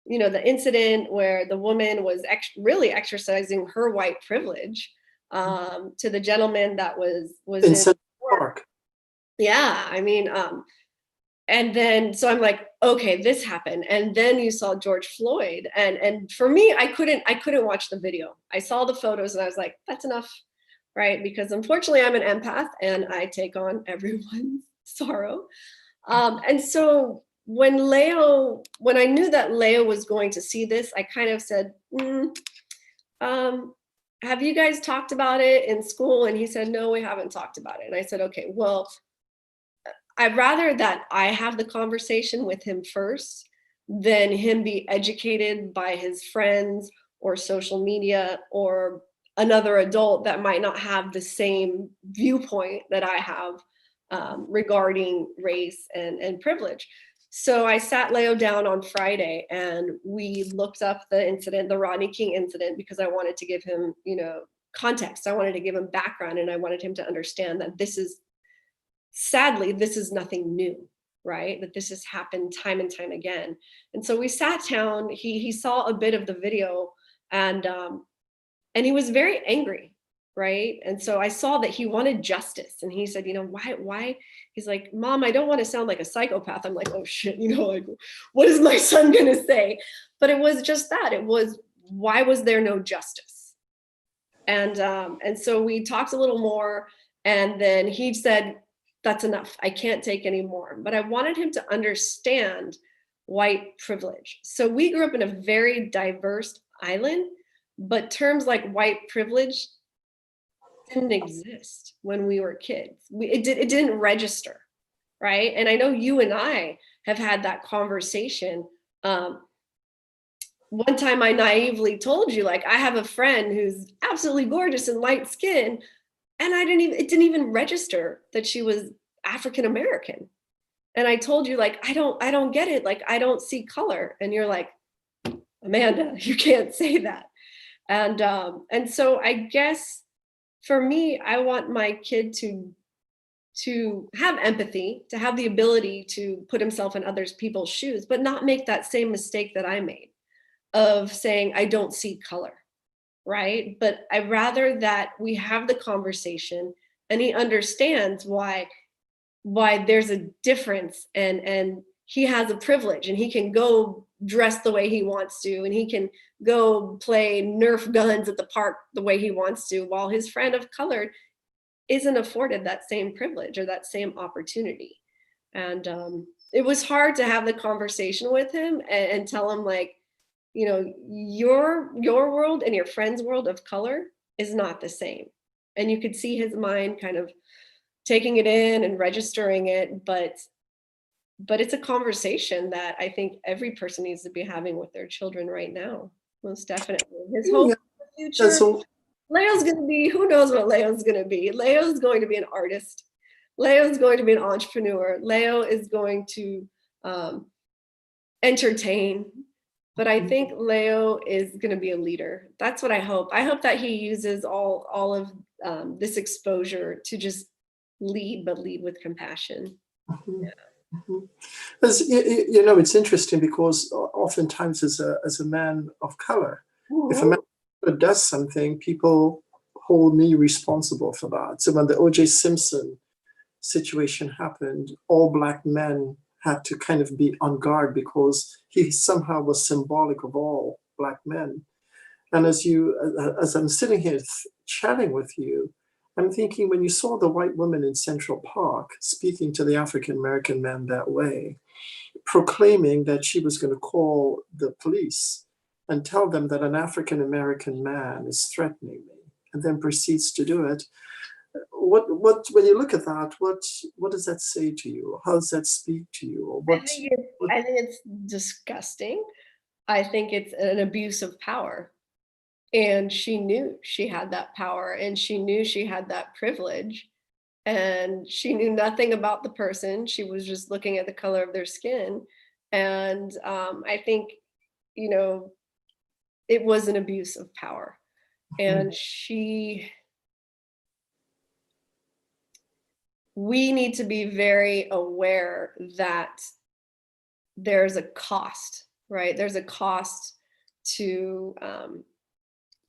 the incident where the woman was really exercising her white privilege to the gentleman that was in Central Park. Yeah, I mean, and then so I'm like, okay, this happened, and then you saw George Floyd, and for me, I couldn't watch the video. I saw the photos, and I was like, that's enough, right? Because unfortunately, I'm an empath, and I take on everyone's sorrow, and so when I knew that Leo was going to see this, I kind of said, have you guys talked about it in school? And he said, no, we haven't talked about it. And I said, okay, well, I'd rather that I have the conversation with him first than him be educated by his friends or social media or another adult that might not have the same viewpoint that I have regarding race and privilege. So I sat Leo down on Friday and we looked up the incident, the Rodney King incident, because I wanted to give him, context. I wanted to give him background, and I wanted him to understand that sadly, this is nothing new, right? That this has happened time and time again. And so we sat down, he saw a bit of the video, and he was very angry, right? And so I saw that he wanted justice, and he said, why? He's like, Mom, I don't want to sound like a psychopath. I'm like, oh shit, like, what is my son gonna say? But it was just that. It was, why was there no justice? And so we talked a little more, and then he said, that's enough. I can't take any more. But I wanted him to understand white privilege. So we grew up in a very diverse island, but terms like white privilege didn't exist when we were kids. It didn't register, right? And I know you and I have had that conversation. One time I naively told you, like, I have a friend who's absolutely gorgeous and light skin, and it didn't even register that she was African American. And I told you, like, I don't get it. Like, I don't see color. And you're like, Amanda, you can't say that. And so I guess for me, I want my kid to have empathy, to have the ability to put himself in other people's shoes, but not make that same mistake that I made of saying, I don't see color, right? But I'd rather that we have the conversation and he understands why there's a difference, and he has a privilege, and he can go dress the way he wants to, and he can go play Nerf guns at the park the way he wants to, while his friend of color isn't afforded that same privilege or that same opportunity. And it was hard to have the conversation with him and tell him, like, your world and your friend's world of color is not the same. And you could see his mind kind of taking it in and registering it, but it's a conversation that I think every person needs to be having with their children right now. Most definitely. His hope for the future. So, Leo's going to be, who knows what Leo's going to be? Leo's going to be an artist. Leo is going to be an entrepreneur. Leo is going to entertain. But I think Leo is going to be a leader. That's what I hope. I hope that he uses all of this exposure to just lead, but lead with compassion. Mhm. Mhm. You know, it's interesting because oftentimes as a man of color, if a man of color does something, people hold me responsible for that. So when the O.J. Simpson situation happened, all Black men had to kind of be on guard because he somehow was symbolic of all Black men. And as I'm sitting here chatting with you, I'm thinking when you saw the white woman in Central Park speaking to the African American man that way, proclaiming that she was going to call the police and tell them that an African American man is threatening me, and then proceeds to do it. What when you look at that, what does that say to you? How does that speak to you? Or I think it's disgusting. I think it's an abuse of power. And she knew she had that power, and she knew she had that privilege, and she knew nothing about the person. She was just looking at the color of their skin. And I think, you know, it was an abuse of power. And we need to be very aware that there's a cost, right? There's a cost to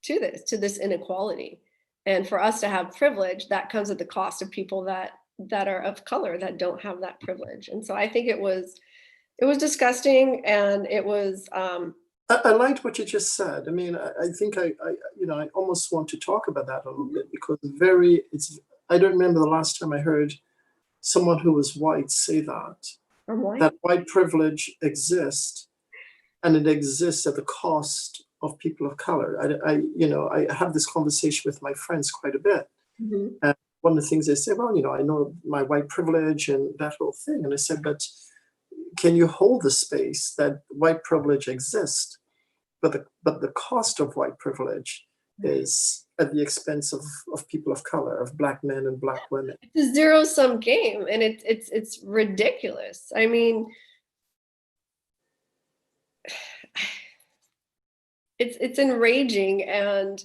this inequality. And for us to have privilege, that comes at the cost of people that are of color that don't have that privilege. And so I think it was disgusting, and it was I liked what you just said. I mean, I think you know, I almost want to talk about that a little bit because I don't remember the last time I heard someone who was white say that white privilege exists, and it exists at the cost of people of color. You know, I have this conversation with my friends quite a bit. Mhm. And one of the things they say, well, you know, I know my white privilege and that whole thing. And I said, but can you hold the space that white privilege exists? But the cost of white privilege is at the expense of people of color, of Black men and Black women. It's a zero-sum game, and it's ridiculous. I mean, it's enraging, and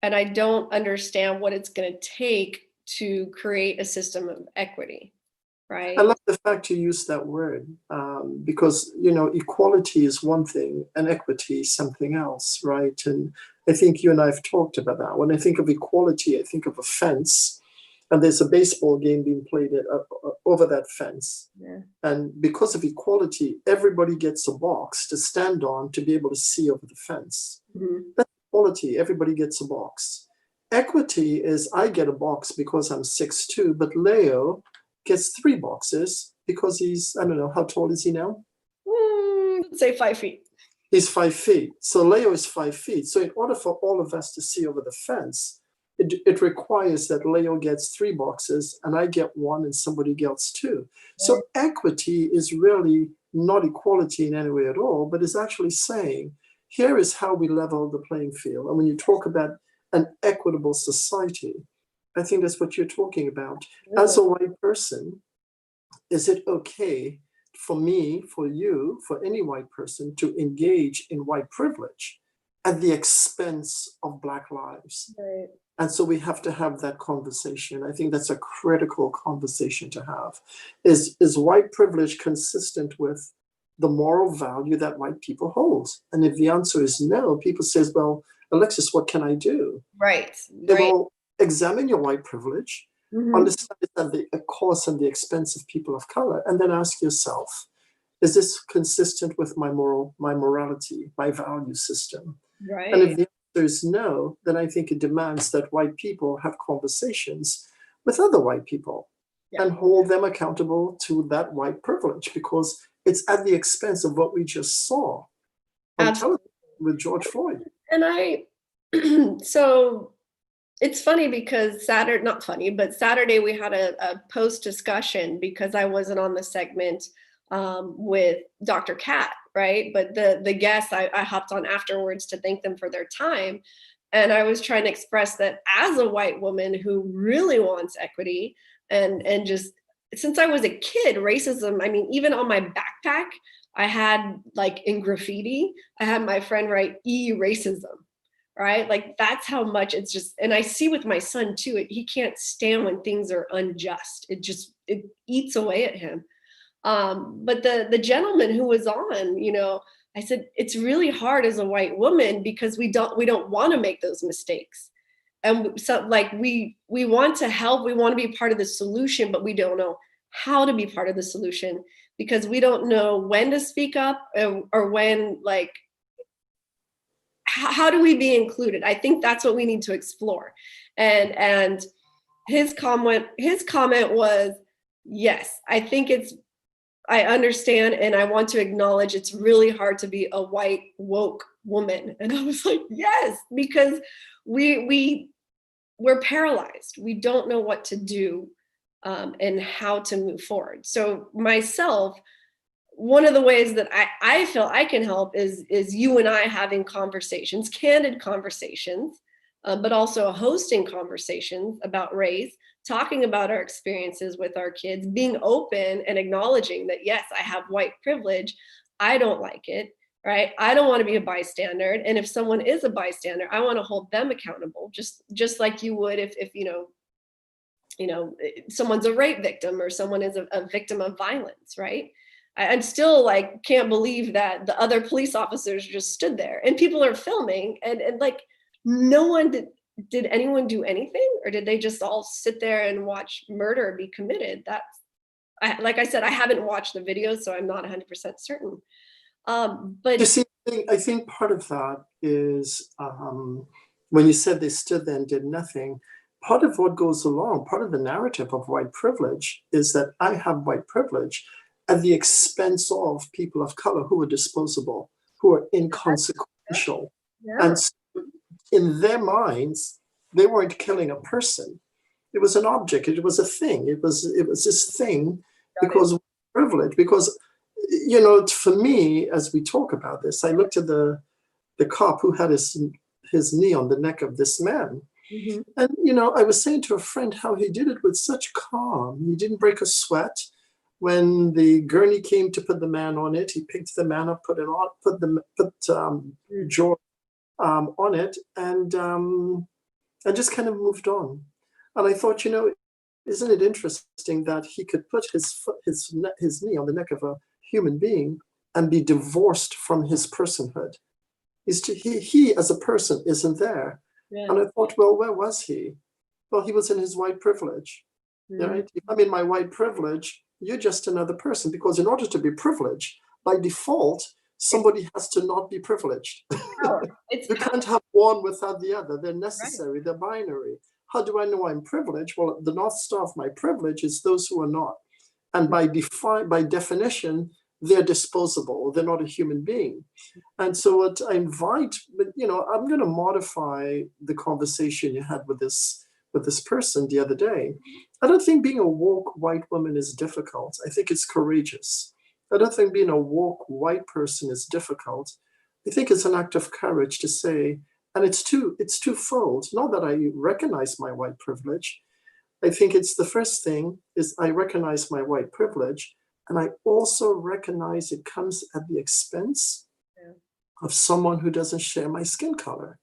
I don't understand what it's going to take to create a system of equity, I right? love the fact you use that word because, you know, equality is one thing and equity is something else, right? And I think you and I have talked about that. When I think of equality, I think of a fence, and there's a baseball game being played over that fence. Yeah. And because of equality, everybody gets a box to stand on to be able to see over the fence. Mhm. That's equality. Everybody gets a box. Equity is I get a box because I'm 6'2", but Leo gets 3 boxes because he's, I don't know, how tall is he now? Let's say 5 feet. He's 5 feet. So Leo is 5 feet. So in order for all of us to see over the fence, it requires that Leo gets 3 boxes and I get 1 and somebody gets 2. So equity is really not equality in any way at all, but is actually saying, here is how we level the playing field. And when you talk about an equitable society, I think that's what you're talking about. As a white person, is it okay for me, for you, for any white person to engage in white privilege at the expense of Black lives? Right. And so we have to have that conversation. I think that's a critical conversation to have. Is white privilege consistent with the moral value that white people hold? And if the answer is no, people says, well, Alexis, what can I do? Right. They Right. will examine your white privilege, Mhm. understand it at the cost and the expense of people of color, and then ask yourself, is this consistent with my morality, my value system? And if Right. the answer is no, then I think it demands that white people have conversations with other white people Yeah. and hold them accountable to that white privilege, because it's at the expense of what we just saw on television with George Floyd. And so it's funny because not funny, but Saturday we had a post discussion because I wasn't on the segment with Dr. Kat, right? But the guests, I hopped on afterwards to thank them for their time. And I was trying to express that as a white woman who really wants equity, and just since I was a kid, racism, I mean, even on my backpack, I had like in graffiti, I had my friend write racism, right? Like that's how much it's just, and I see with my son too, he can't stand when things are unjust. It eats away at him. But the gentleman who was on, I said, it's really hard as a white woman because we don't want to make those mistakes. And so like we want to help, we want to be part of the solution, but we don't know how to be part of the solution because we don't know when to speak up or when, like, how do we be included? I think that's what we need to explore. And his comment was, yes, I understand, and I want to acknowledge it's really hard to be a white woke woman. And I was like, yes, because we're paralyzed. We don't know what to do and how to move forward. So myself, one of the ways that I feel I can help is you and I having conversations, candid conversations, but also hosting conversations about race, talking about our experiences with our kids, being open and acknowledging that, yes, I have white privilege. I don't like it, right? I don't want to be a bystander. And if someone is a bystander, I want to hold them accountable, just like you would if someone's a rape victim or someone is a victim of violence, right? I'm still like, can't believe that the other police officers just stood there and people are filming and like no one did anyone do anything, or did they just all sit there and watch murder be committed? Like I said, I haven't watched the video, so I'm not 100% certain. But You see, I think part of that is when you said they stood there and did nothing, part of what goes along, part of the narrative of white privilege is that I have white privilege at the expense of people of color who are disposable, who are inconsequential. yeah, And so in their minds, they weren't killing a person. It was an object. It was a thing. It was this thing because of privilege. Because for me, as we talk about this, I looked at the cop who had his knee on the neck of this man. mm-hmm. And I was saying to a friend how he did it with such calm. He didn't break a sweat. When the gurney came to put the man on it, he picked the man up, put George on it, and just kind of moved on. And I thought, isn't it interesting that he could put his knee on the neck of a human being and be divorced from his personhood? He as a person isn't there. Yeah. And I thought, well, where was he? Well, he was in his white privilege. Mm-hmm. Right? If I'm in my white privilege, you're just another person, because in order to be privileged, by default, somebody has to not be privileged. You can't have one without the other. They're necessary. Right. They're binary. How do I know I'm privileged? Well, the North Star of my privilege is those who are not. And by definition, they're disposable. They're not a human being. And so what I invite, I'm going to modify the conversation you had with this person the other day. I don't think being a woke white woman is difficult. I think it's courageous. I don't think being a woke white person is difficult. I think it's an act of courage to say, and it's twofold. Not that I recognize my white privilege. I think it's the first thing is I recognize my white privilege, and I also recognize it comes at the expense of someone who doesn't share my skin color.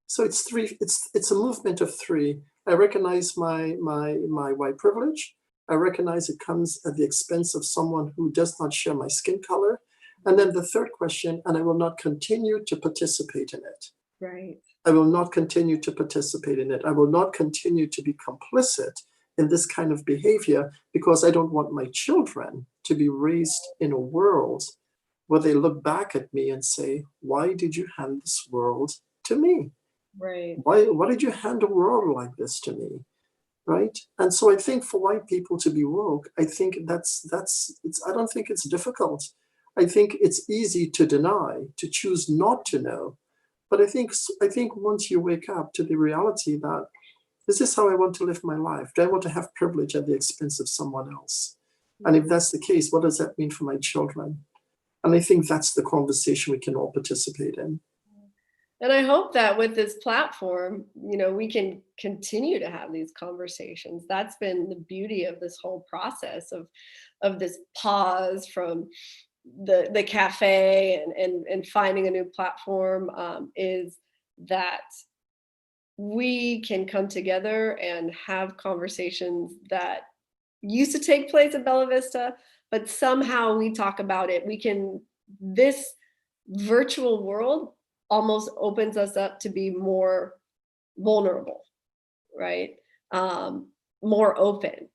So it's three. It's a movement of three. I recognize my white privilege. I recognize it comes at the expense of someone who does not share my skin color. And then the third question, and I will not continue to participate in it. Right. I will not continue to participate in it. I will not continue to be complicit in this kind of behavior, because I don't want my children to be raised in a world where they look back at me and say, why did you hand this world to me? Right. Why did you hand a world like this to me? Right? And so I think for white people to be woke, I think I don't think it's difficult. I think it's easy to deny, to choose not to know. But I think once you wake up to the reality that, is this how I want to live my life? Do I want to have privilege at the expense of someone else? And if that's the case, what does that mean for my children? And I think that's the conversation we can all participate in. And I hope that with this platform, we can continue to have these conversations. That's been the beauty of this whole process of this pause from the cafe and finding a new platform, is that we can come together and have conversations that used to take place at Bella Vista, but somehow we talk about it. This virtual world almost opens us up to be more vulnerable, right? More open.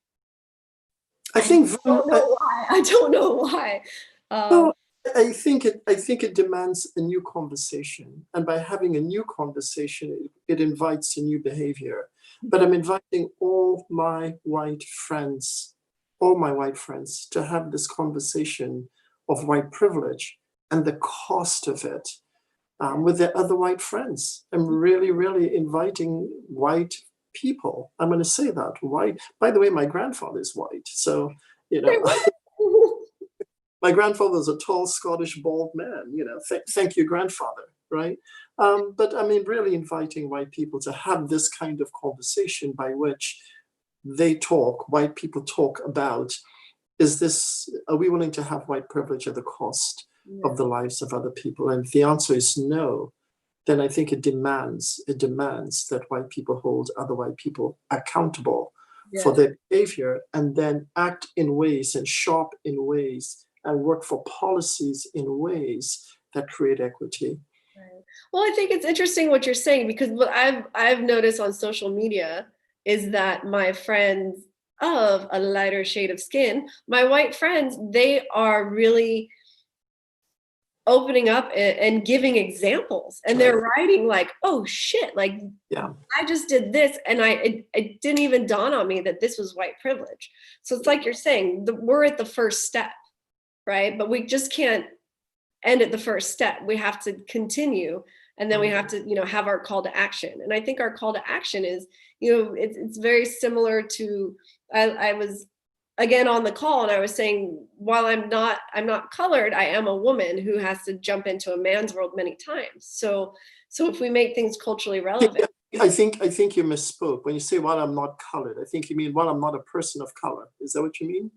I think I don't know why. I don't know why. no, I think it demands a new conversation, and by having a new conversation, it invites a new behavior. But I'm inviting all my white friends, to have this conversation of white privilege and the cost of it, with their other white friends. I'm really, really inviting white people. I'm going to say that white. By the way, my grandfather is white, so you know. My grandfather was a tall Scottish bald man, thank you, grandfather, right? But I mean, really inviting white people to have this kind of conversation by which white people talk about, are we willing to have white privilege at the cost of the lives of other people? And if the answer is no, then I think it demands that white people hold other white people accountable for their behavior, and then act in ways and shop in ways and work for policies in ways that create equity. Right. Well, I think it's interesting what you're saying, because what I've noticed on social media is that my friends of a lighter shade of skin, my white friends, they are really opening up and giving examples, and they're writing like, oh shit, like, yeah, I just did this, and it didn't even dawn on me that this was white privilege. So it's like you're saying, we're at the first step, right? But we just can't end at the first step. We have to continue, and then we have to, have our call to action. And I think our call to action is, it's very similar to, I was again on the call, and I was saying, while I'm not colored, I am a woman who has to jump into a man's world many times. So if we make things culturally relevant. I think you misspoke when you say, while I'm not colored. I think you mean, while I'm not a person of color. Is that what you mean?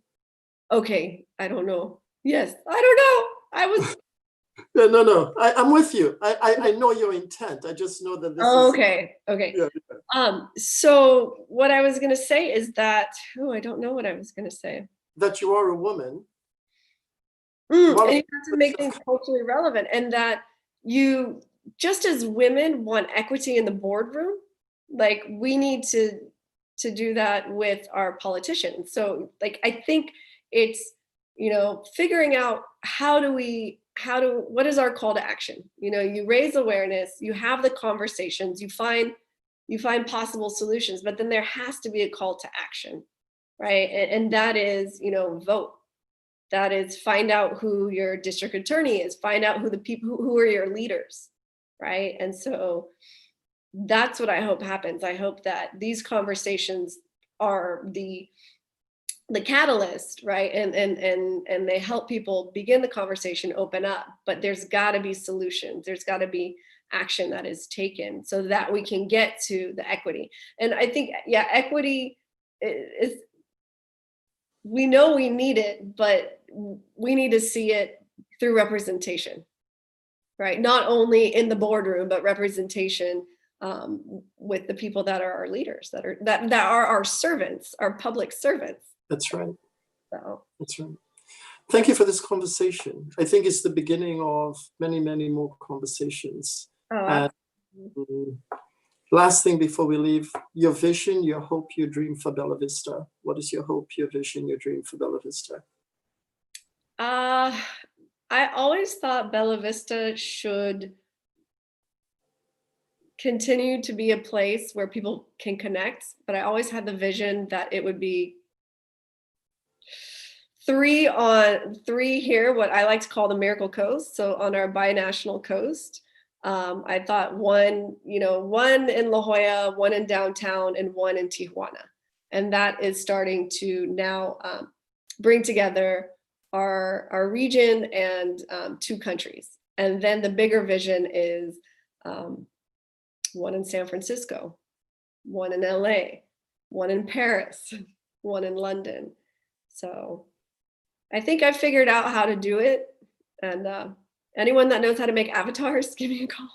Okay, I don't know. Yes, I don't know. I was. No. I'm with you. I know your intent. I just know that this is. Okay. Yeah. So what I was gonna say is that, I don't know what I was gonna say. That you are a woman. And you have to make things culturally relevant, and that you, just as women want equity in the boardroom, like, we need to do that with our politicians. So like, I think it's, figuring out what is our call to action? You raise awareness, you have the conversations, you find possible solutions, but then there has to be a call to action, right? And that is, vote. That is, find out who your district attorney is, find out who the people who are your leaders, right? And so that's what I hope happens. I hope that these conversations are the catalyst, right? And they help people begin the conversation, open up, but there's got to be solutions. There's got to be action that is taken so that we can get to the equity. And I think, equity is, we know we need it, but we need to see it through representation, right? Not only in the boardroom, but representation with the people that are our leaders, that are our servants, our public servants. That's right. So. That's right. Thank you for this conversation. I think it's the beginning of many, many more conversations. And last thing before we leave, your vision, your hope, your dream for Bella Vista. What is your hope, your vision, your dream for Bella Vista? I always thought Bella Vista should continue to be a place where people can connect, but I always had the vision that it would be 3 on 3 here, what I like to call the Miracle Coast. So on our binational coast, I thought one in La Jolla, one in downtown, and one in Tijuana. And that is starting to now bring together our region and 2 countries. And then the bigger vision is one in San Francisco, one in LA, one in Paris, one in London. So I think I figured out how to do it. And anyone that knows how to make avatars, give me a call.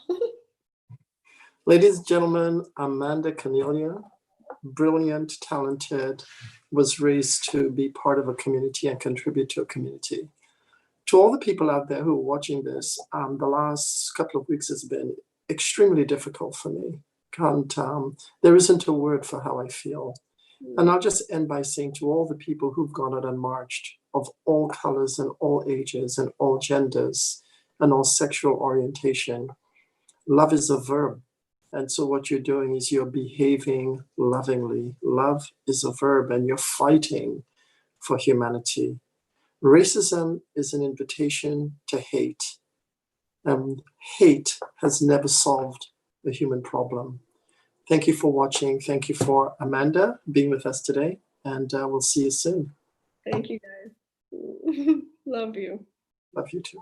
Ladies and gentlemen, Amanda Cornelia, brilliant, talented, was raised to be part of a community and contribute to a community. To all the people out there who are watching this, the last couple of weeks has been extremely difficult for me. There isn't a word for how I feel. And I'll just end by saying to all the people who've gone out and marched, of all colors and all ages and all genders and all sexual orientation, love is a verb. And so what you're doing is you're behaving lovingly. Love is a verb, and you're fighting for humanity. Racism is an invitation to hate. Hate has never solved the human problem. Thank you for watching. Thank you for Amanda being with us today, and we'll see you soon. Thank you guys. Love you. Love you too.